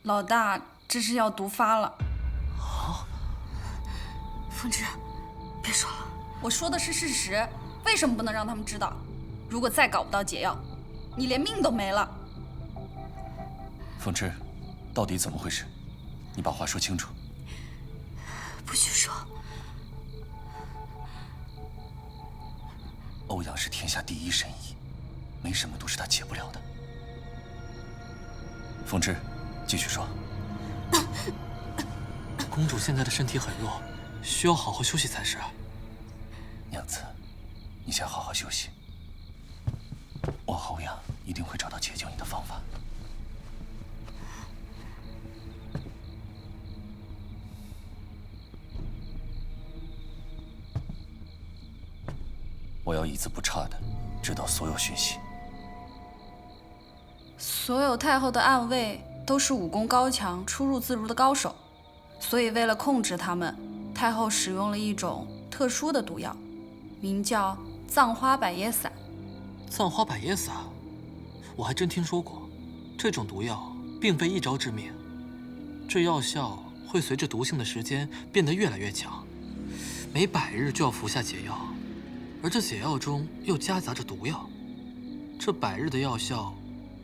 老大，这是要毒发了。风之，别说了，我说的是事实，为什么不能让他们知道？如果再搞不到解药，你连命都没了。风之，到底怎么回事？你把话说清楚。不许说。欧阳是天下第一神医，没什么毒是他解不了的。风之，继续说。公主现在的身体很弱，需要好好休息才是。娘子，你先好好休息。我和欧阳一定会找到解救你的方法。我要一字不差的知道所有讯息。所有太后的暗卫都是武功高强、出入自如的高手，所以为了控制他们，太后使用了一种特殊的毒药，名叫葬花百叶散。葬花百叶散，我还真听说过。这种毒药并非一招致命，这药效会随着毒性的时间变得越来越强，每100日就要服下解药，而这解药中又夹杂着毒药，这100日的药效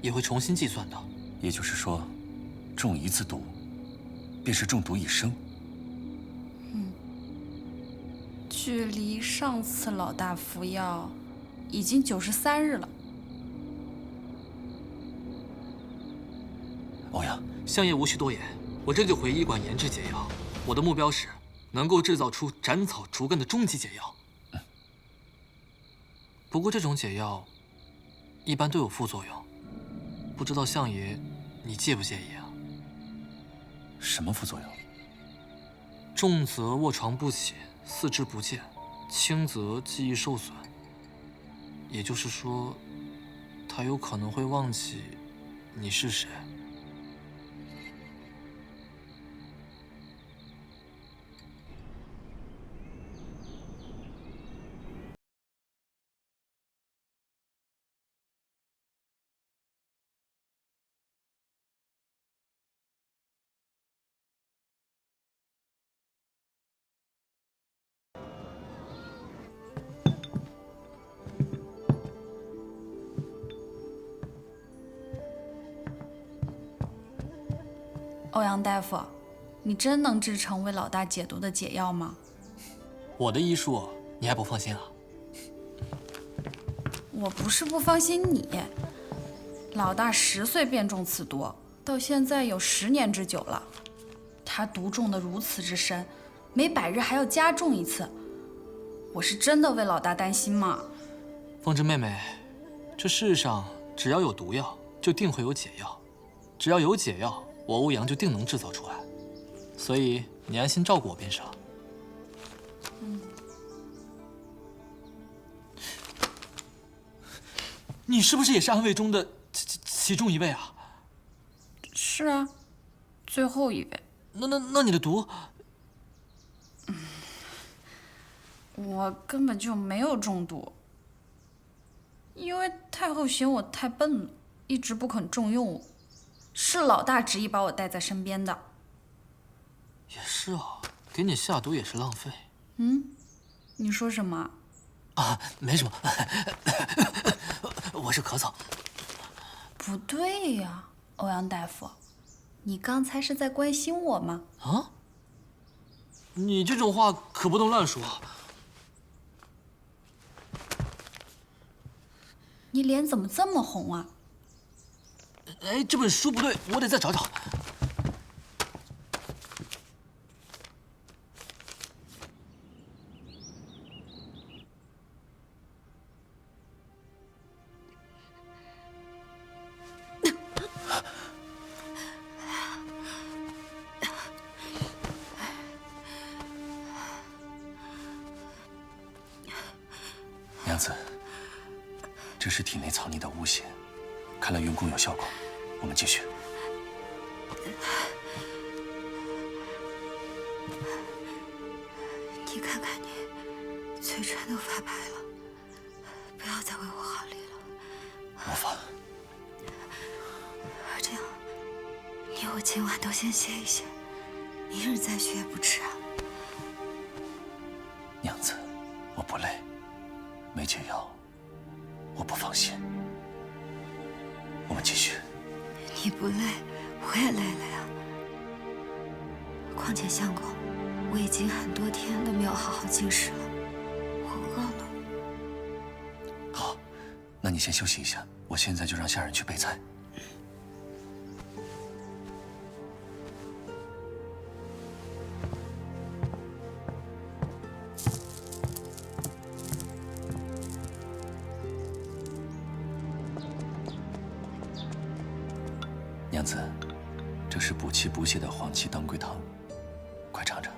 也会重新计算的。也就是说，中一次毒，便是中毒一生。距离上次老大服药已经93日了。欧阳，相爷无需多言，我这就回医馆研制解药。我的目标是能够制造出斩草除根的终极解药。不过这种解药一般都有副作用，不知道相爷你介不介意啊？什么副作用？重则卧床不起，四肢不健；轻则记忆受损。也就是说，他有可能会忘记你是谁。欧阳大夫，你真能制成为老大解毒的解药吗？我的医术你还不放心啊？我不是不放心你，老大10岁便中此毒，到现在有10年之久了。他毒中的如此之深，每100日还要加重一次。我是真的为老大担心嘛。风之妹妹，这世上只要有毒药，就定会有解药；只要有解药，我欧阳就定能制造出来。所以你安心照顾我便是了。你是不是也是暗卫中的其中一位啊？是啊，最后一位。那你的毒？我根本就没有中毒，因为太后嫌我太笨了，一直不肯重用我。是老大执意把我带在身边的。也是啊，给你下毒也是浪费。你说什么？啊，没什么，我是咳嗽。不对呀，欧阳大夫，你刚才是在关心我吗？啊？你这种话可不能乱说。你脸怎么这么红啊？哎，这本书不对，我得再找找。娘子，这是体内藏匿的巫血，看来运功有效果。我们继续。你看看你，嘴唇都发白了，不要再为我好力了。无法。这样，你有我今晚都先歇一歇，明日再续也不迟啊。娘子，我不累，没解药，我不放心。我们继续。你不累，我也累了呀。况且相公，我已经很多天都没有好好进食了，我饿了。好，那你先休息一下，我现在就让下人去备菜。娘子，这是补气补血的黄芪当归汤，快尝尝。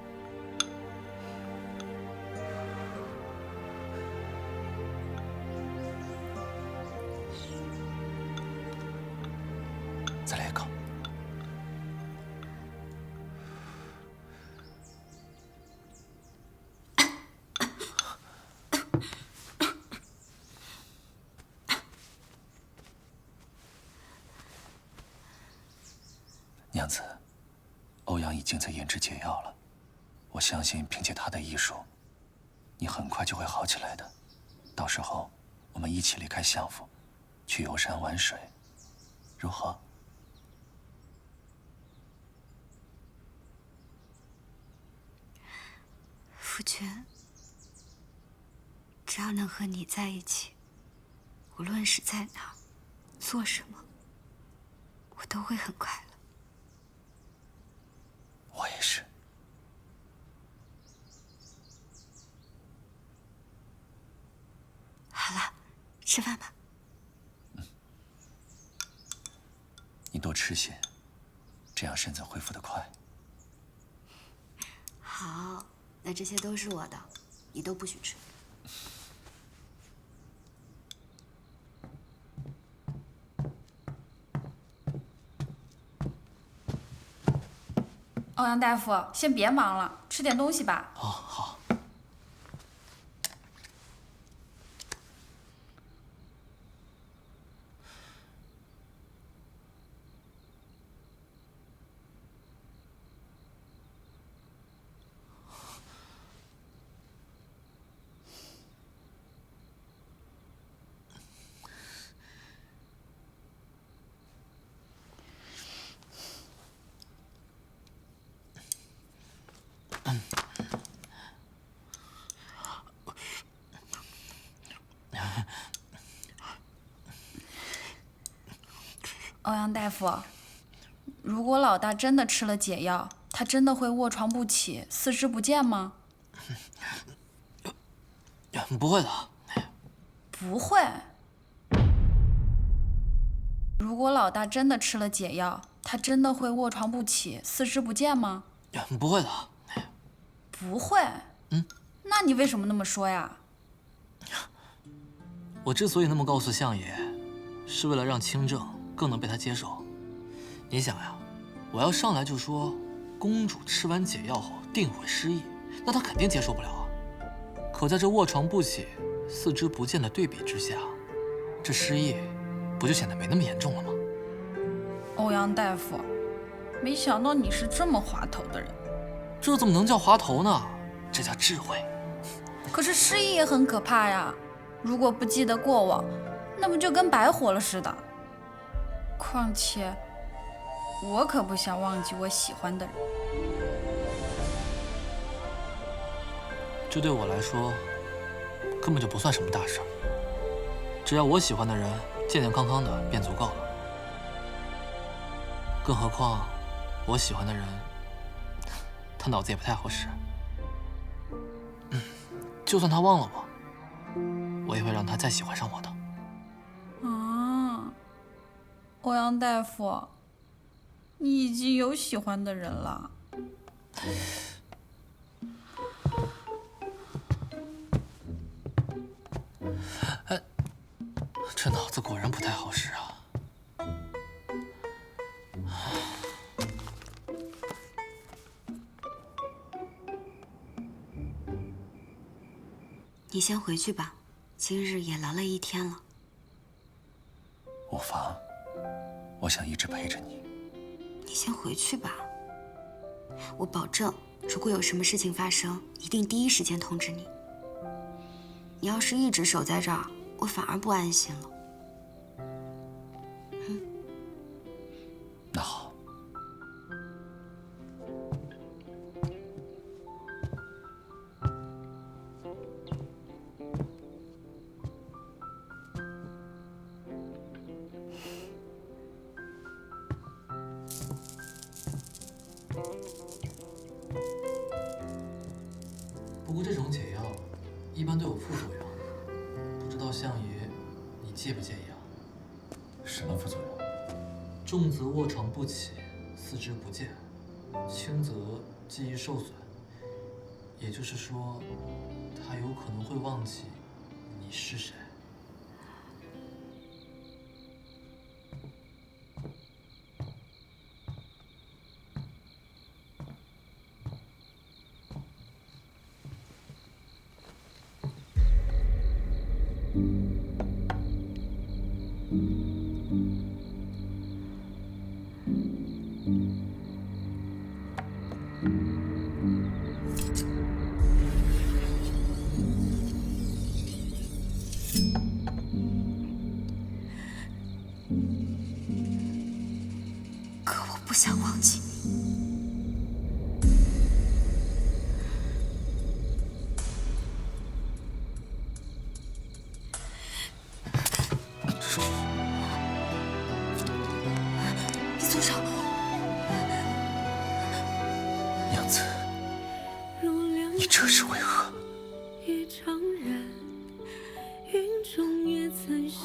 再来一口。娘子，欧阳已经在研制解药了，我相信凭借他的医术，你很快就会好起来的。到时候，我们一起离开相府，去游山玩水，如何？夫君，只要能和你在一起，无论是在哪儿，做什么，我都会很快乐。我也是。好了，吃饭吧。你多吃些，这样身子恢复得快。好，那这些都是我的，你都不许吃。欧阳大夫，先别忙了，吃点东西吧。哦，好。欧阳大夫，如果老大真的吃了解药，他真的会卧床不起、四肢不见吗？不会的。不会。如果老大真的吃了解药，他真的会卧床不起、四肢不见吗？不会的。不会。那你为什么那么说呀？我之所以那么告诉相爷，是为了让清正更能被他接受。你想呀，我要上来就说公主吃完解药后定会失忆，那他肯定接受不了啊。可在这卧床不起、四肢不见的对比之下，这失忆不就显得没那么严重了吗？欧阳大夫，没想到你是这么滑头的人。这怎么能叫滑头呢？这叫智慧。可是失忆也很可怕呀，如果不记得过往，那不就跟白活了似的。况且，我可不想忘记我喜欢的人。这对我来说，根本就不算什么大事。只要我喜欢的人健健康康的便足够了。更何况，我喜欢的人，他脑子也不太好使。就算他忘了我，我也会让他再喜欢上我的。啊，欧阳大夫，你已经有喜欢的人了。哎，这脑子果然不太好使啊。你先回去吧，今日也劳了一天了。无妨，我想一直陪着你。你先回去吧，我保证，如果有什么事情发生，一定第一时间通知你。你要是一直守在这儿，我反而不安心了。那好。不过这种解药一般都有副作用，不知道相爷你介不介意啊？什么副作用？重则卧床不起，四肢不健；轻则记忆受损。也就是说，他有可能会忘记你是谁。可我不想忘记你。你松手！娘子，你这是为何？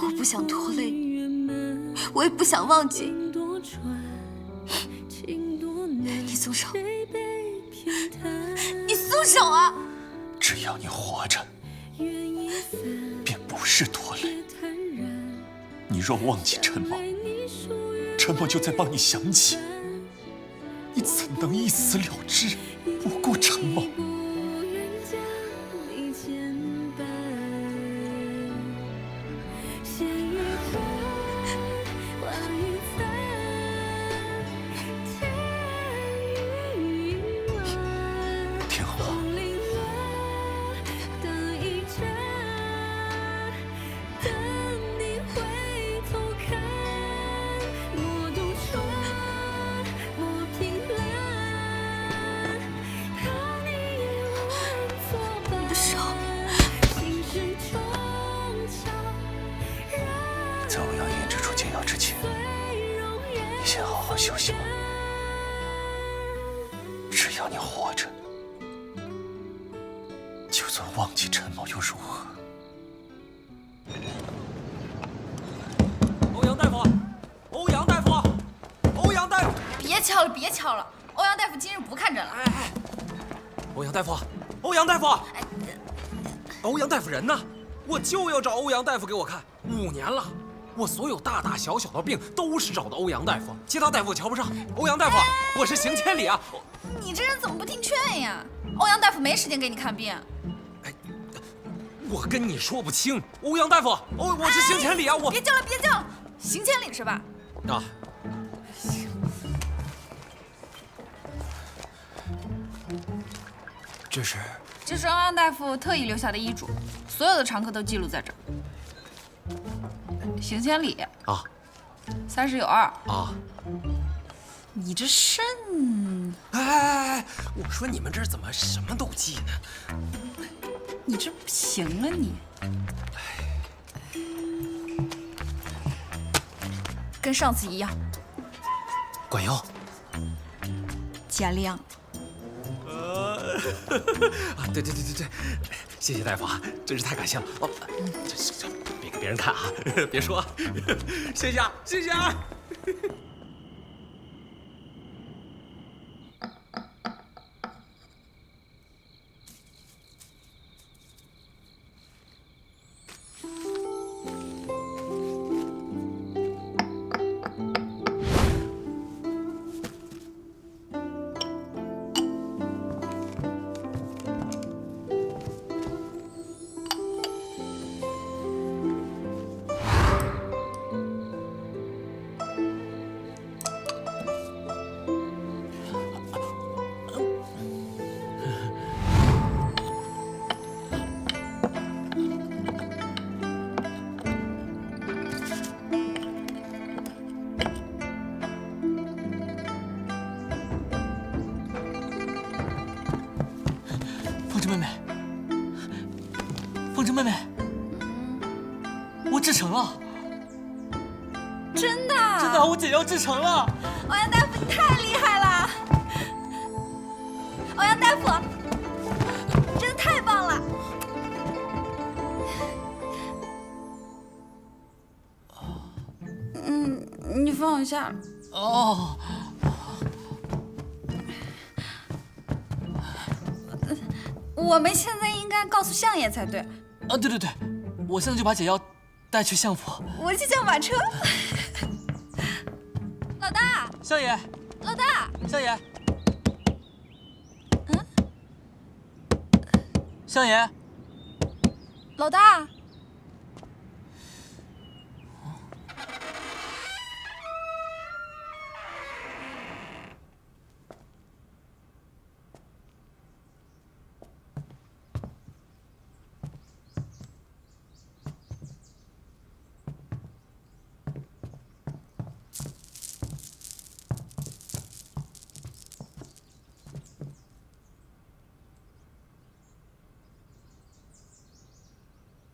我不想拖累你，我也不想忘记你。你松手！你松手啊！只要你活着，便不是拖累。你若忘记陈某，陈某就再帮你想起。你怎能一死了之，不顾陈某？听好，你的手。在欧阳研制出解药之前，你先好好休息吧。只要你活着，就算忘记陈某又如何？欧阳大夫，欧阳大夫，欧阳大夫！别敲了，别敲了！欧阳大夫今日不看诊了。哎，欧阳大夫，欧阳大夫，欧阳大夫人呢？我就要找欧阳大夫给我看，5年了。我所有大大小小的病都是找的欧阳大夫，其他大夫我瞧不上。欧阳大夫，我是行千里啊！你这人怎么不听劝呀？欧阳大夫没时间给你看病。哎，我跟你说不清，欧阳大夫，我是行千里啊！我别叫了，别叫了，行千里是吧？啊，这是欧阳大夫特意留下的医嘱，所有的常客都记录在这儿。行千里啊，30有2啊！你这肾……哎，我说你们这儿怎么什么都记呢？你这不行了你！跟上次一样，管用。减量。啊，对，谢谢大夫啊，真是太感谢了。哦，这别给别人看啊，别说啊，谢谢啊，谢谢啊。妹妹，凤芝妹妹，我治成了，真的？真的，我解药治成了。欧阳大夫，你太厉害了！欧阳大夫，真的太棒了！你放我下。哦。我们现在应该告诉相爷才对。啊，对对对，我现在就把解药带去相府。我去叫马车。老大，相爷，老大，相爷，相爷，老大。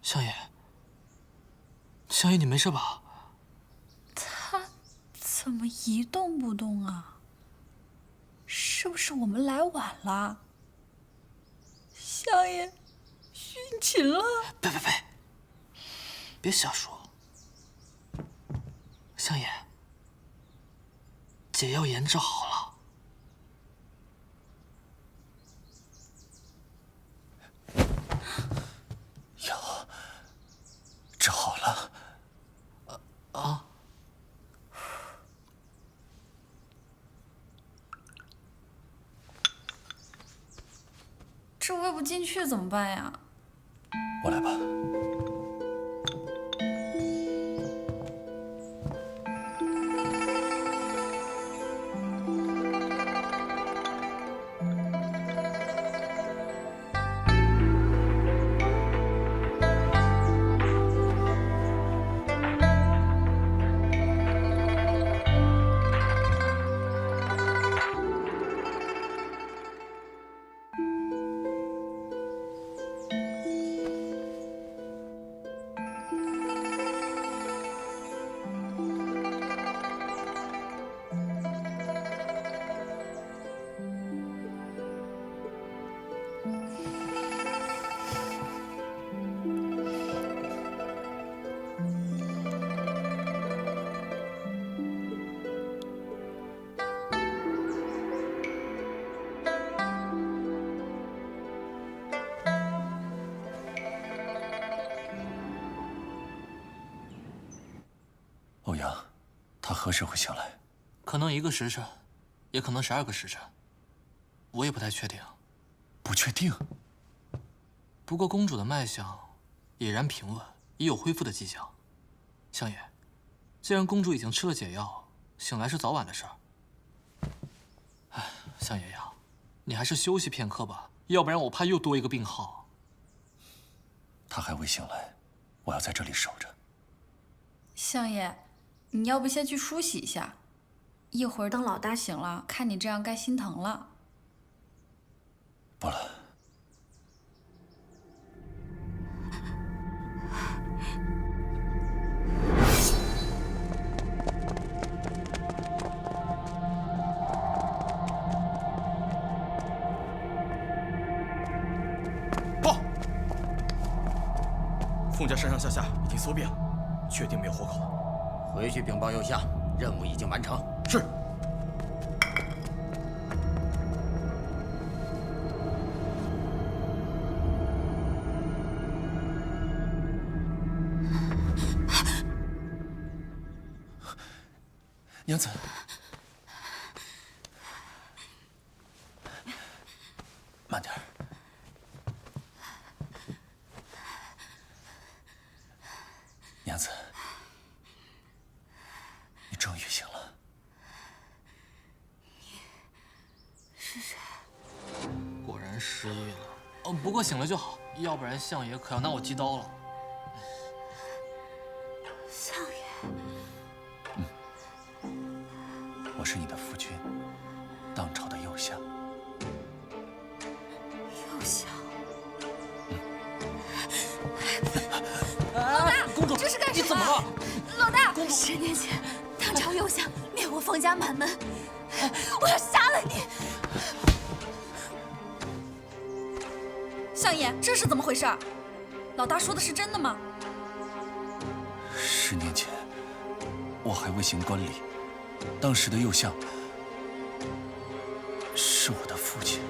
相爷，相爷，你没事吧？他怎么一动不动啊？是不是我们来晚了？相爷殉情了？别瞎说。相爷，解药研制好了。药治好了。这喂不进去怎么办呀？我来吧。欧阳，他何时会醒来？可能1个时辰，也可能12个时辰，我也不太确定。不确定。不过公主的脉象已然平稳，已有恢复的迹象。相爷，既然公主已经吃了解药，醒来是早晚的事儿。哎，相爷呀，你还是休息片刻吧，要不然我怕又多一个病号。他还未醒来，我要在这里守着。相爷，你要不先去梳洗一下，一会儿等老大醒了，看你这样该心疼了。不了。报！凤家上上下下已经搜遍了，确定没有活口。回去禀报右下，任务已经完成。是。娘子，慢点儿。娘子，你终于醒了。是谁？果然失忆了。哦，不过醒了就好，要不然相爷可要拿我击刀了。相爷。我是你的夫君，当朝的右相。右相。公主10年前，当朝右相灭我凤家满门，我要杀了你！相爷，这是怎么回事？老大说的是真的吗10年前，我还未行冠礼，当时的右相是我的父亲。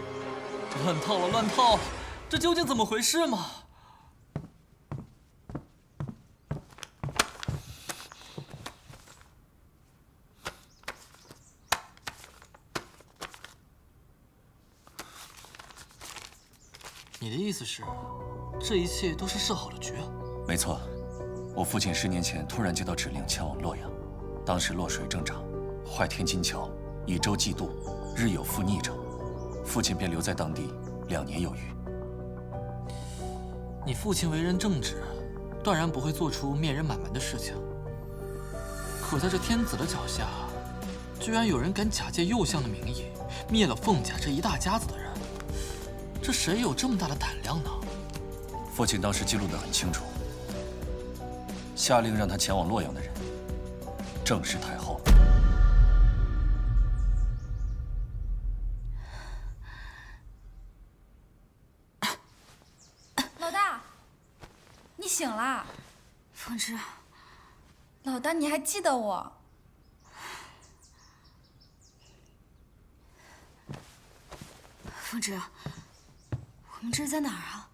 乱套了，乱套！这究竟怎么回事嘛？你的意思是，这一切都是设好的局？没错，我父亲10年前突然接到指令前往洛阳，当时洛水正涨，坏天津桥以舟济渡，日有负逆者，父亲便留在当地2年有余。你父亲为人正直，断然不会做出灭人满门的事情。可在这天子的脚下，居然有人敢假借右相的名义灭了凤家这一大家子的人，这谁有这么大的胆量呢？父亲当时记录得很清楚，下令让他前往洛阳的人，正是太后。老大，你醒啦？凤芝，老大，你还记得我？凤芝，我们这是在哪儿啊？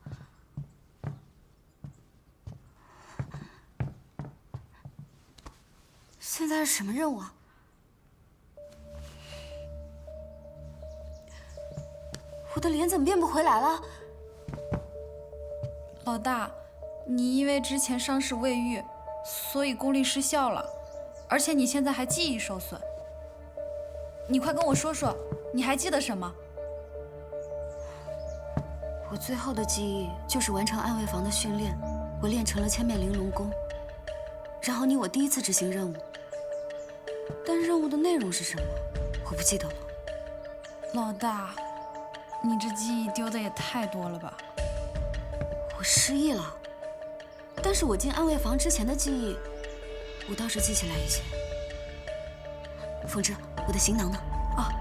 现在是什么任务啊？我的脸怎么变不回来了？老大，你因为之前伤势未愈，所以功力失效了，而且你现在还记忆受损。你快跟我说说，你还记得什么？我最后的记忆就是完成暗卫房的训练，我练成了千面玲珑功，然后你我第一次执行任务。但任务的内容是什么，我不记得了。老大，你这记忆丢的也太多了吧？我失忆了，但是我进暗卫房之前的记忆，我倒是记起来一些。凤芝，我的行囊呢？啊，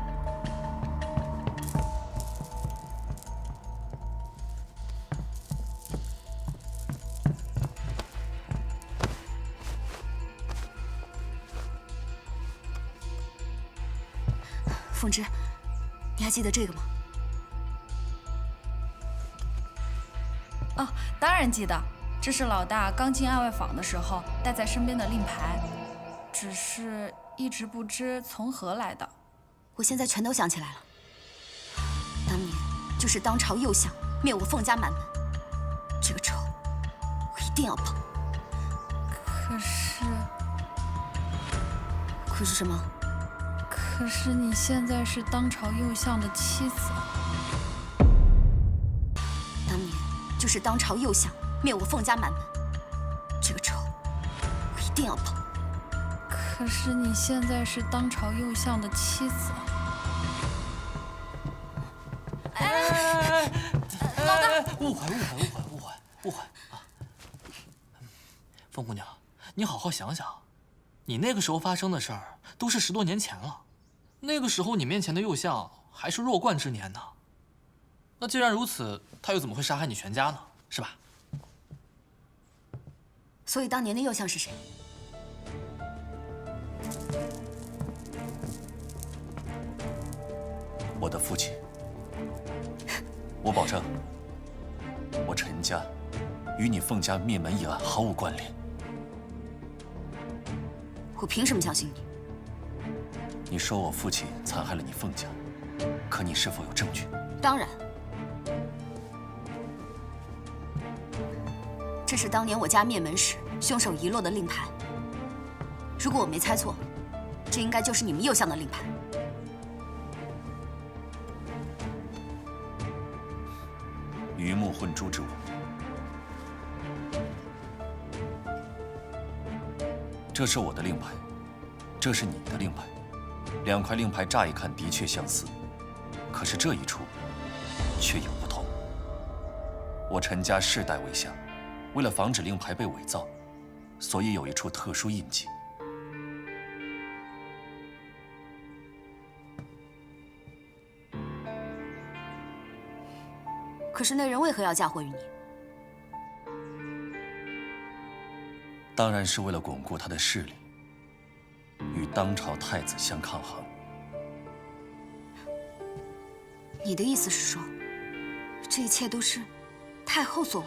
凤芝，你还记得这个吗？哦，当然记得，这是老大刚进暗卫坊的时候带在身边的令牌，只是一直不知从何来的。我现在全都想起来了。当年就是当朝右相灭我凤家满门，这个仇我一定要报。可是什么？可是你现在是当朝右相的妻子。当年就是当朝右相灭我凤家满门，这个仇我一定要报。可是你现在是当朝右相的妻子。老大，误会啊！凤姑娘，你好好想想，你那个时候发生的事儿都是10多年前了。那个时候你面前的右相还是弱冠之年呢。那既然如此，他又怎么会杀害你全家呢？是吧？所以当年的右相是谁？我的父亲。我保证，我陈家与你凤家灭门一案毫无关联。我凭什么相信你？你说我父亲残害了你凤家，可你是否有证据？当然，这是当年我家灭门时凶手遗落的令牌。如果我没猜错，这应该就是你们右相的令牌。鱼目混珠之物，这是我的令牌，这是你的令牌，2块令牌乍一看的确相似，可是这一处却有不同。我陈家世代为相，为了防止令牌被伪造，所以有一处特殊印记，可是那人为何要嫁祸于你？当然是为了巩固他的势力，与当朝太子相抗衡。你的意思是说，这一切都是太后所为？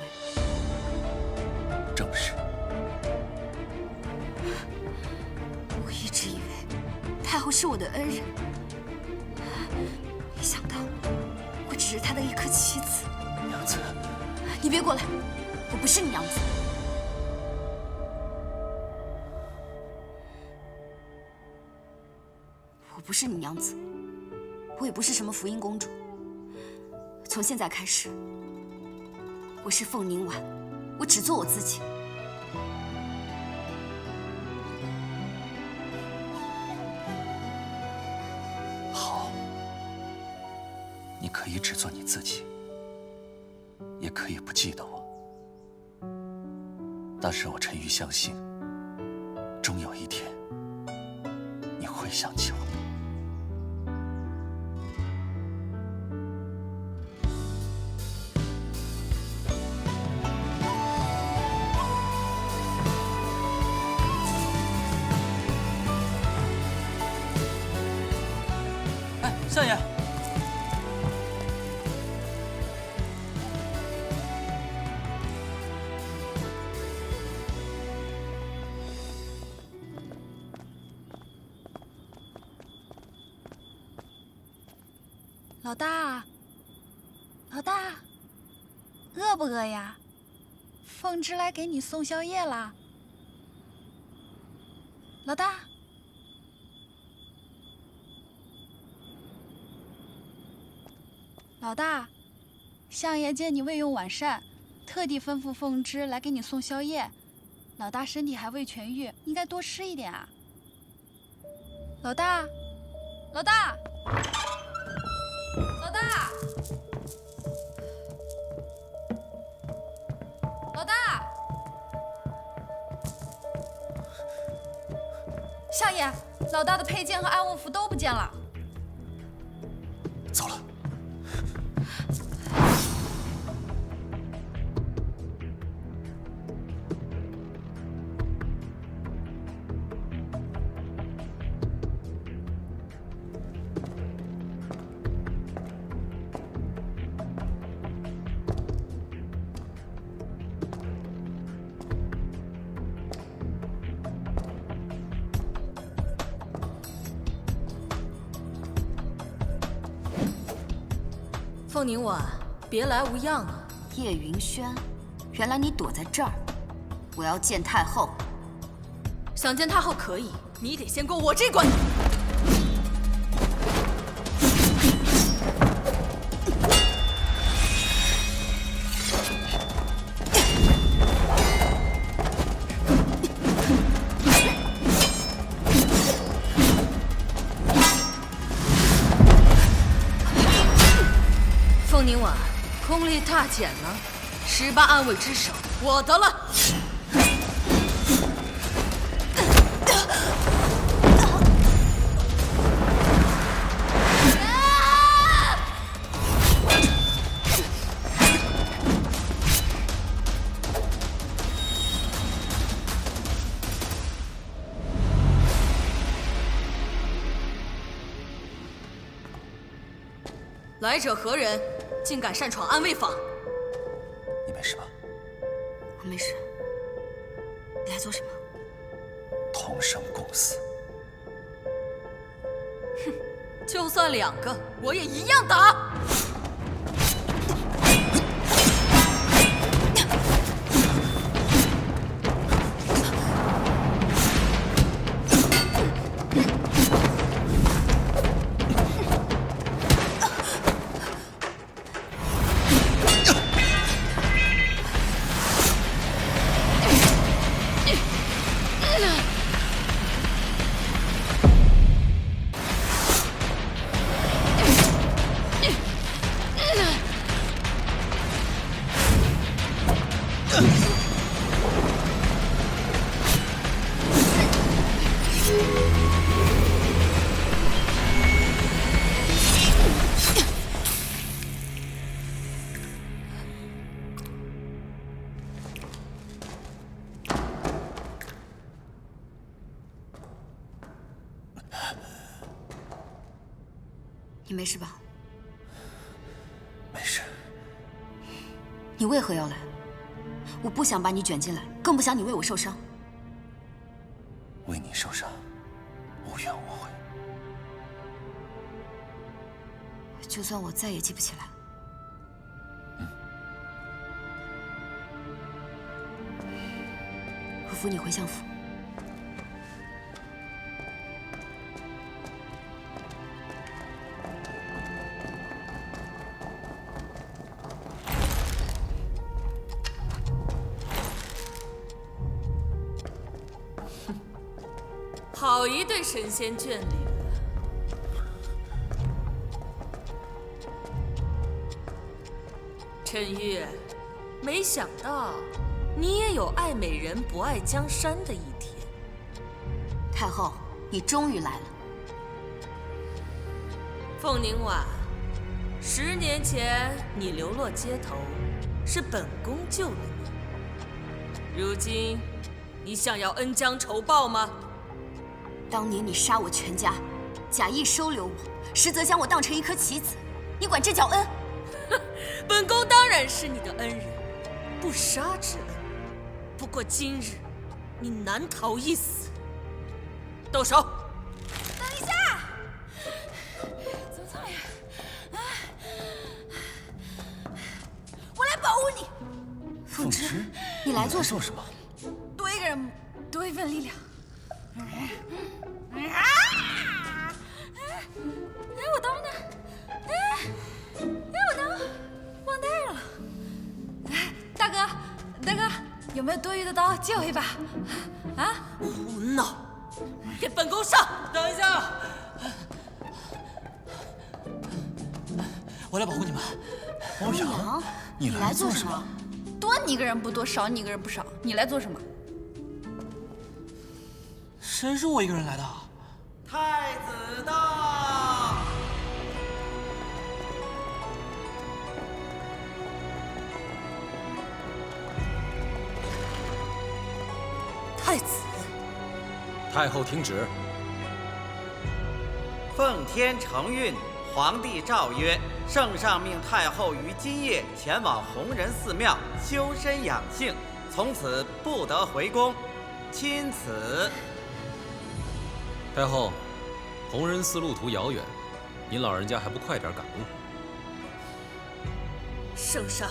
正是。我一直以为太后是我的恩人，没想到我只是她的一颗棋子。娘子，你别过来，我不是你娘子。我不是你娘子，我也不是什么福音公主。从现在开始，我是凤凝婉，我只做我自己。好，你可以只做你自己，也可以不记得我。但是我沉鱼相信，终有一天你会想起我。相爷，老大，老大，饿不饿呀？凤芝来给你送宵夜啦。老大。老大，相爷见你未用晚膳，特地吩咐凤芝来给你送宵夜。老大身体还未痊愈，应该多吃一点啊。老大，老大，老大，老大，相爷，老大的佩剑和安卧符都不见了。走了。凤凝婉，别来无恙啊！叶云轩，原来你躲在这儿。我要见太后。想见太后可以，你得先过我这关。凤凝婉，功力大减呢，18暗卫之首，我得了。来者何人？竟敢擅闯安卫坊！你没事吧？我没事。你来做什么？同生共死。哼，就算2个，我也一样打。你没事吧？没事。你为何要来？我不想把你卷进来，更不想你为我受伤。为你受伤，无怨无悔。就算我再也记不起来。我扶你回相府。好一对神仙眷侣！陈玉，没想到你也有爱美人不爱江山的一天。太后，你终于来了。凤凝婉，10年前你流落街头，是本宫救了你。如今，你想要恩将仇报吗？当年你杀我全家，假意收留我，实则将我当成一颗棋子，你管这叫恩？本宫当然是你的恩人，不杀之恩。不过今日，你难逃一死。动手！等一下，怎么这样？我来保护你。凤芝，你来做什么？多一个人，多一份力量。我刀呢？我刀忘带了。大哥，有没有多余的刀借我一把？啊？胡闹！给本宫上！等一下，我来保护你们。欧阳，你来做什么？多你一个人不多，少你一个人不少。你来做什么？谁说我一个人来的？太子到！太子，太后听旨。奉天承运，皇帝诏曰：圣上命太后于今夜前往弘仁寺庙修身养性，从此不得回宫。钦此。太后，弘仁寺路途遥远，您老人家还不快点赶路？圣上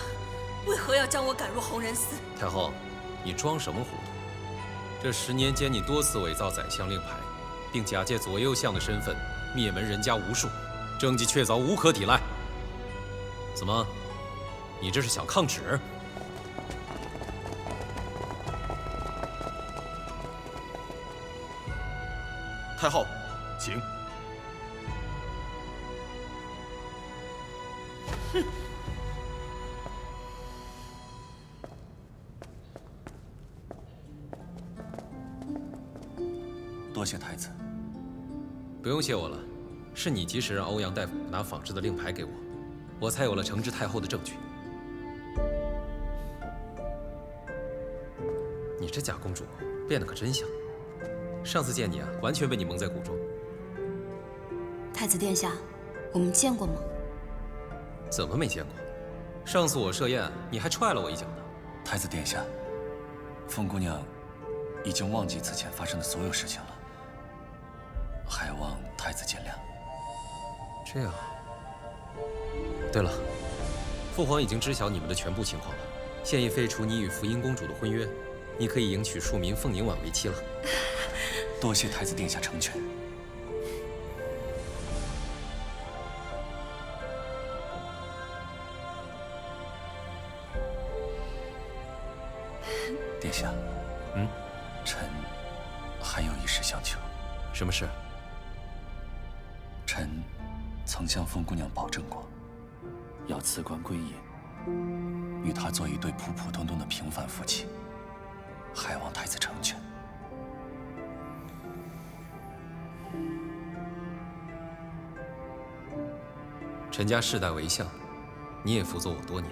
为何要将我赶入弘仁寺？太后，你装什么糊涂？这10年间，你多次伪造宰相令牌，并假借左右相的身份灭门人家无数，政绩确凿无可抵赖。怎么，你这是想抗旨？太后，请。多谢太子。不用谢我了，是你及时让欧阳大夫拿仿制的令牌给我，我才有了惩治太后的证据。你这假公主变得可真像，上次见你啊，完全被你蒙在鼓中。太子殿下，我们见过吗？怎么没见过？上次我设宴，你还踹了我一脚呢。太子殿下，凤姑娘已经忘记此前发生的所有事情了，还望太子见谅。这样。对了，父皇已经知晓你们的全部情况了，现已废除你与福音公主的婚约，你可以迎娶庶民凤凝婉为妻了。多谢太子殿下成全。殿下，臣还有一事相求。什么事？臣曾向凤姑娘保证过，要辞官归隐，与她做一对普普通通的平凡夫妻，还望太子成全。陈家世代为相，你也辅佐我多年，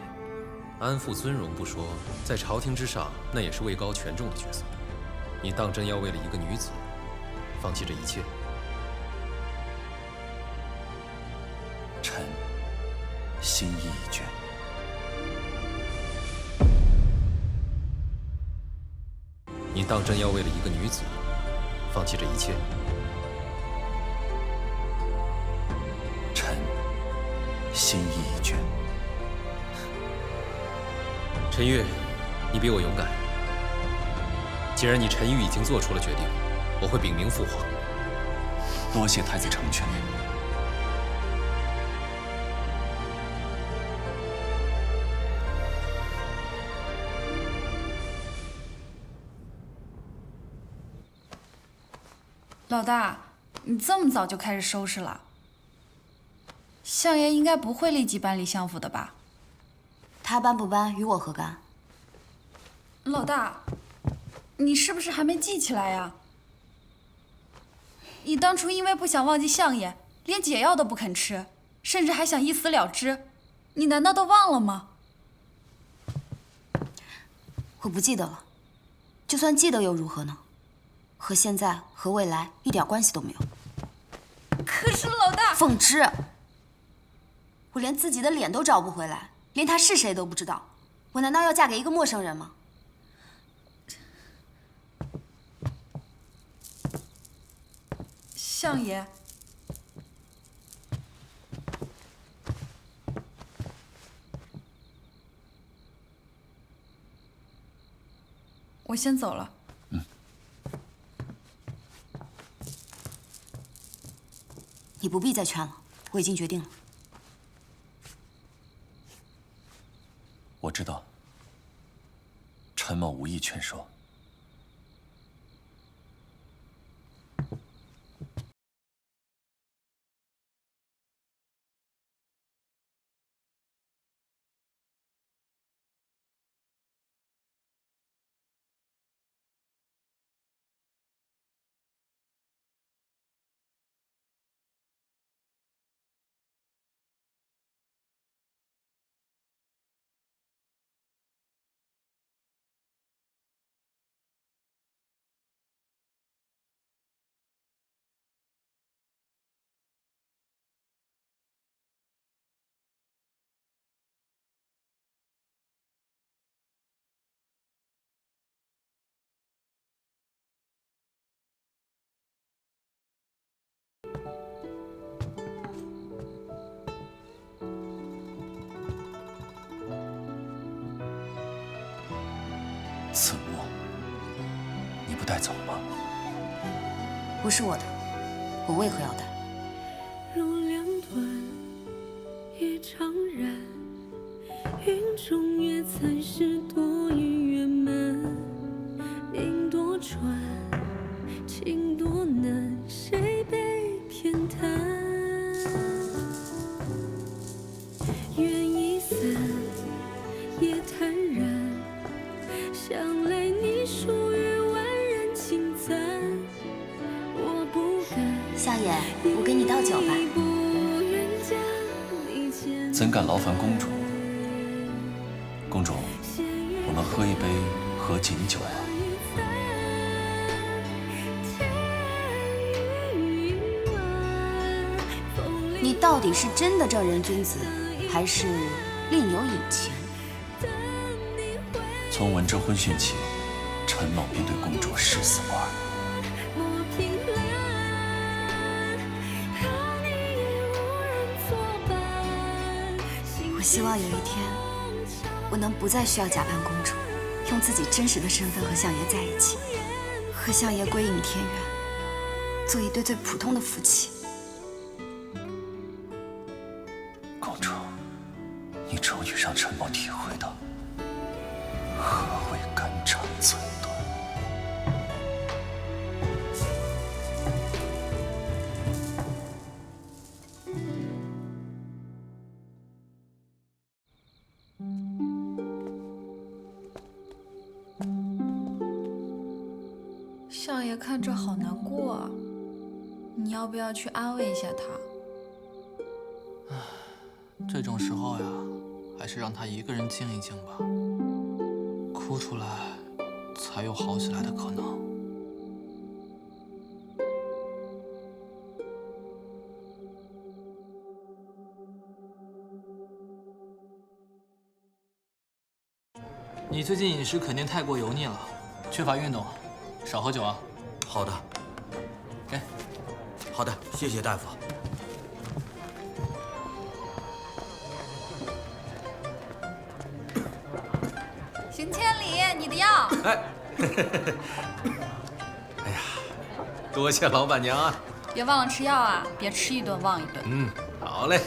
安抚尊荣不说，在朝廷之上，那也是位高权重的角色。你当真要为了一个女子，放弃这一切？心意已决。你当真要为了一个女子，放弃这一切？臣心意已决。陈玉，你比我勇敢。既然你陈玉已经做出了决定，我会禀明父皇。多谢太子成全。老大，你这么早就开始收拾了？相爷应该不会立即搬离相府的吧？他搬不搬与我何干？老大，你是不是还没记起来呀？你当初因为不想忘记相爷，连解药都不肯吃，甚至还想一死了之，你难道都忘了吗？我不记得了，就算记得又如何呢？和现在和未来一点关系都没有。可是老大，凤芝，我连自己的脸都找不回来，连他是谁都不知道，我难道要嫁给一个陌生人吗？相爷，我先走了。你不必再劝了，我已经决定了。我知道，陈某无意劝说。此物你不带走吗？不是我的，我为何要带？如两段夜怅然，云中月残时多云圆满，影多穿，情多难，谁被偏袒？缘已散，夜坦然，想泪你属于万人轻赞，我不敢。相爷，我给你倒酒吧。怎敢劳烦公主？公主，我们喝一杯合卺酒吧。你到底是真的正人君子，还是另有隐情？从闻之婚讯起，陈某便对公主誓死不二。我希望有一天，我能不再需要假扮公主，用自己真实的身份和相爷在一起，和相爷归隐天远，做一对最普通的夫妻。公主，你终于让陈某体会到何谓肝肠寸断。相爷看着好难过啊，你要不要去安慰一下他？这种时候呀，还是让他一个人静一静吧，哭出来才有好起来的可能。你最近饮食肯定太过油腻了，缺乏运动，少喝酒啊。好的。给。好的，谢谢大夫。邢千里，你的药。哎，哎呀，多谢老板娘啊！别忘了吃药啊，别吃一顿忘一顿。嗯，好嘞。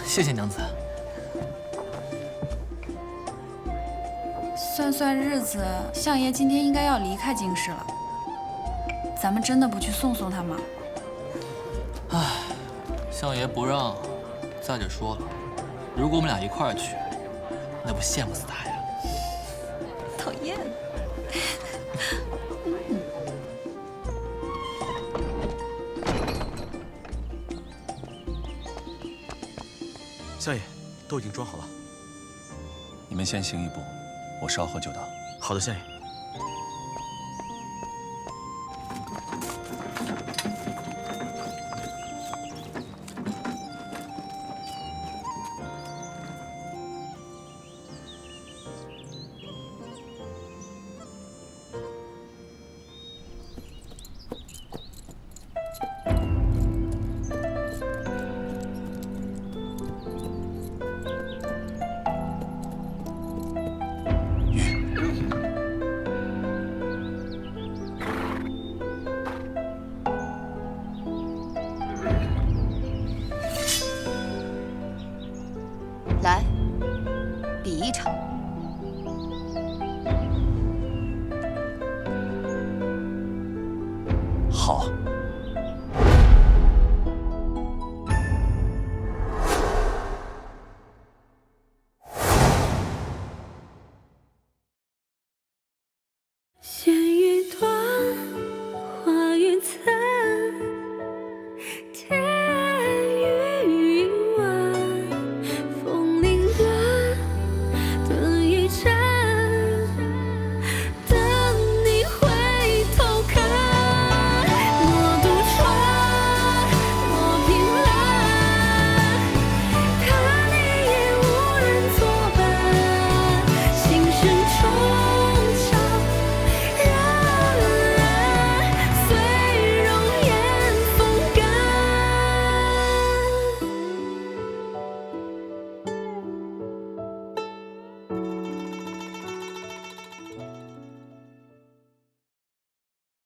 谢谢娘子。算算日子，相爷今天应该要离开京师了。咱们真的不去送送他吗？唉，相爷不让。再者说了，如果我们俩一块儿去，那不羡慕死他呀？讨厌。相爷，都已经装好了。你们先行一步，我稍后就到。好的，相爷。